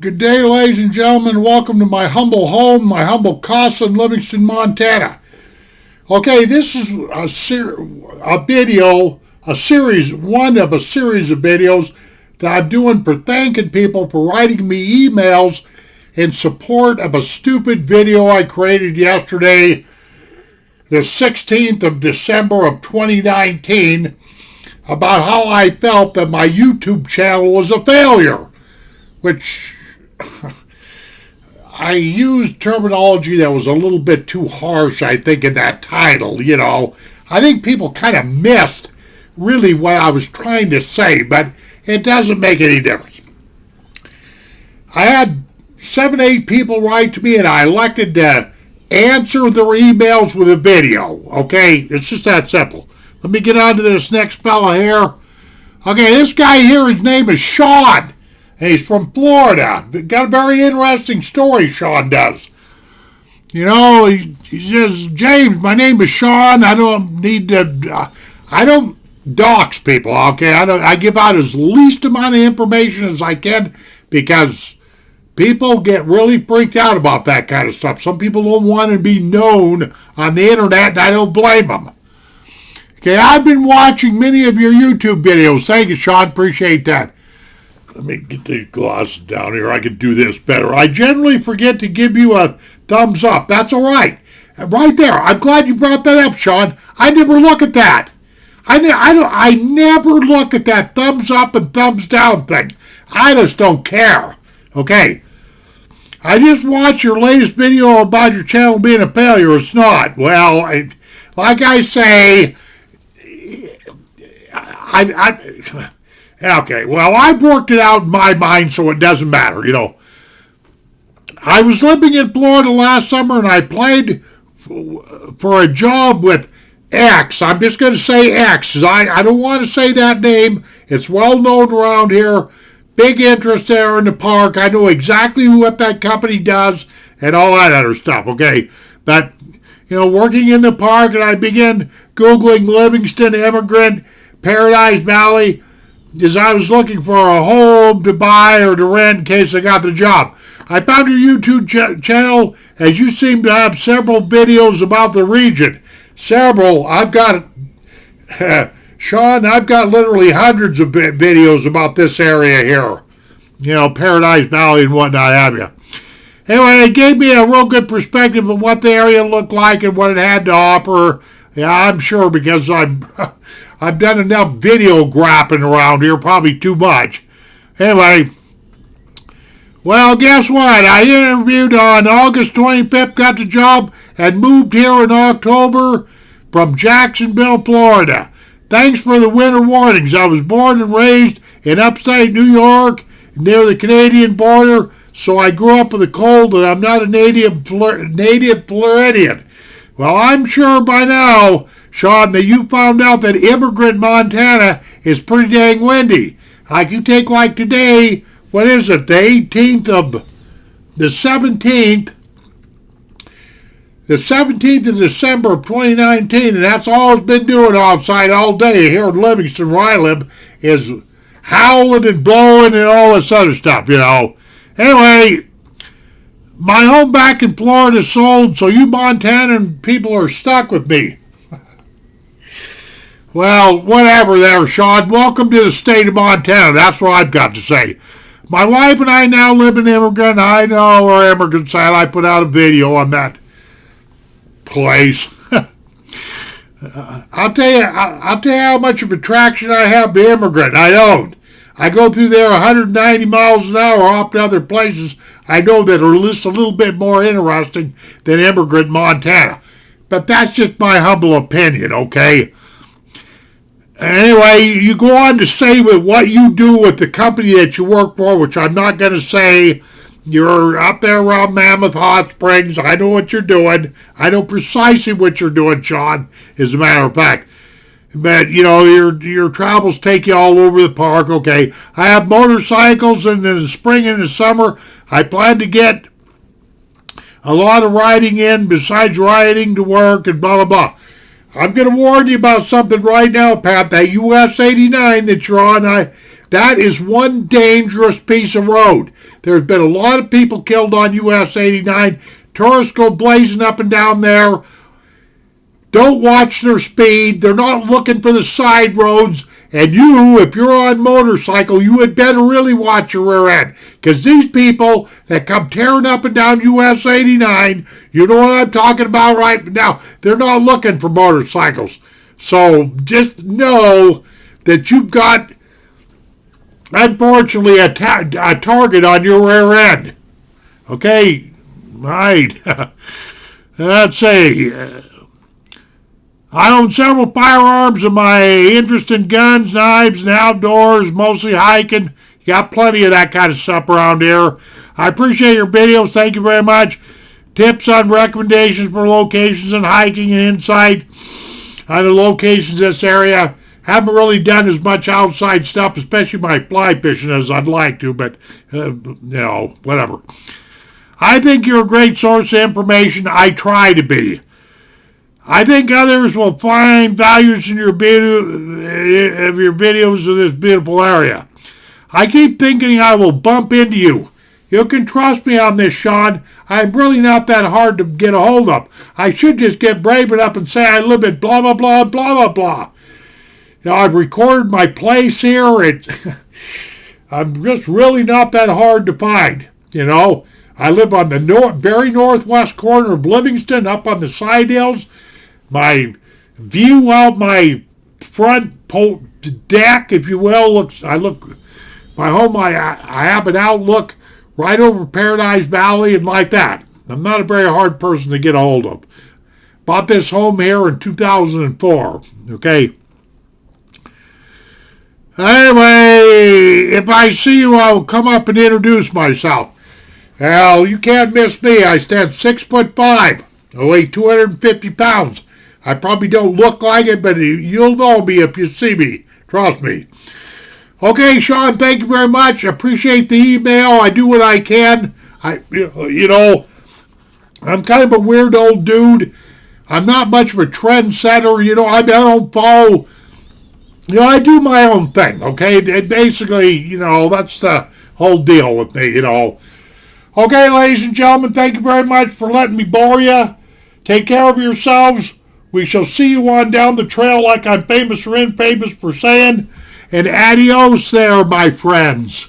Good day, ladies and gentlemen. Welcome to my humble home, my humble casa in Livingston, Montana. Okay, this is a video, one of a series of videos that I'm doing for thanking people for writing me emails in support of a stupid video I created yesterday, the 16th of December of 2019, about how I felt that my YouTube channel was a failure, which I used terminology that was a little bit too harsh, I think, in that title, I think people kind of missed really what I was trying to say, but it doesn't make any difference. I had 7-8 people write to me, and I elected to answer their emails with a video, okay? It's just that simple. Let me get on to this next fella here. Okay, this guy here, his name is Shawn. He's from Florida. Got a very interesting story, Shawn does. He says, James, my name is Shawn. I don't dox people, okay? I give out as least amount of information as I can because people get really freaked out about that kind of stuff. Some people don't want to be known on the internet, and I don't blame them. Okay, I've been watching many of your YouTube videos. Thank you, Shawn. Appreciate that. Let me get these glasses down here. I can do this better. I generally forget to give you a thumbs up. That's all right. Right there. I'm glad you brought that up, Shawn. I never look at that. I never look at that thumbs up and thumbs down thing. I just don't care. Okay. I just watched your latest video about your channel being a failure. It's not. Well, like I say, okay, well, I've worked it out in my mind, so it doesn't matter, I was living in Florida last summer, and I applied for a job with X. I'm just going to say X. I don't want to say that name. It's well known around here. Big interest there in the park. I know exactly what that company does and all that other stuff, okay? But, working in the park, and I began Googling Livingston Immigrant, Paradise Valley, as I was looking for a home to buy or to rent in case I got the job. I found your YouTube channel, as you seem to have several videos about the region. Several. I've got, Shawn, I've got literally hundreds of videos about this area here. Paradise Valley and whatnot, have you. Anyway, it gave me a real good perspective of what the area looked like and what it had to offer. Yeah, I'm sure because I've done enough video grapping around here, probably too much. Anyway, well, guess what? I interviewed on August 25th, got the job, and moved here in October from Jacksonville, Florida. Thanks for the winter warnings. I was born and raised in upstate New York, near the Canadian border, so I grew up with the cold, and I'm not a native Floridian. Well, I'm sure by now, Shawn, that you found out that Immigrant, Montana is pretty dang windy. Like you take like today, what is it, the 17th of December of 2019, and that's all it's been doing outside all day here in Livingston where I live, is howling and blowing and all this other stuff, Anyway, my home back in Florida sold, so you Montanan people are stuck with me. Well, whatever there, Shawn. Welcome to the state of Montana. That's what I've got to say. My wife and I now live in Immigrant. I know we're Immigrant side. I put out a video on that place. I'll tell you how much of attraction I have to Immigrant. I don't. I go through there 190 miles an hour off to other places I know that are just a little bit more interesting than Immigrant, Montana. But that's just my humble opinion, okay? Anyway, you go on to say with what you do with the company that you work for, which I'm not going to say. You're up there around Mammoth Hot Springs. I know what you're doing. I know precisely what you're doing, Shawn, as a matter of fact. But, your travels take you all over the park, okay? I have motorcycles, and in the spring and the summer, I plan to get a lot of riding in besides riding to work and blah, blah, blah. I'm going to warn you about something right now, Pat. That US 89 that you're on, That is one dangerous piece of road. There's been a lot of people killed on US 89. Tourists go blazing up and down there. Don't watch their speed. They're not looking for the side roads. And you, if you're on motorcycle, you had better really watch your rear end. Because these people that come tearing up and down US 89, you know what I'm talking about right now, they're not looking for motorcycles. So just know that you've got, unfortunately, a target on your rear end. Okay? Right. Let's see. I own several firearms, and my interest in guns, knives, and outdoors, mostly hiking. You got plenty of that kind of stuff around here. I appreciate your videos. Thank you very much. Tips on recommendations for locations and hiking and insight on the locations in this area. Haven't really done as much outside stuff, especially my fly fishing, as I'd like to, but, whatever. I think you're a great source of information. I try to be. I think others will find values in your videos of this beautiful area. I keep thinking I will bump into you. You can trust me on this, Shawn. I'm really not that hard to get a hold of. I should just get brave enough and say I live at blah, blah, blah, blah, blah, blah. I've recorded my place here. I'm just really not that hard to find, I live on the very northwest corner of Livingston, up on the side hills. My view out my front deck, if you will, my home, I have an outlook right over Paradise Valley and like that. I'm not a very hard person to get a hold of. Bought this home here in 2004, okay? Anyway, if I see you, I will come up and introduce myself. Well, you can't miss me. I stand 6'5". I weigh 250 pounds. I probably don't look like it, but you'll know me if you see me. Trust me. Okay, Shawn, thank you very much. Appreciate the email. I do what I can. I'm kind of a weird old dude. I'm not much of a trendsetter. I don't follow. I do my own thing, okay? Basically, that's the whole deal with me, Okay, ladies and gentlemen, thank you very much for letting me bore you. Take care of yourselves. We shall see you on down the trail like I'm famous or infamous for saying. And adios there, my friends.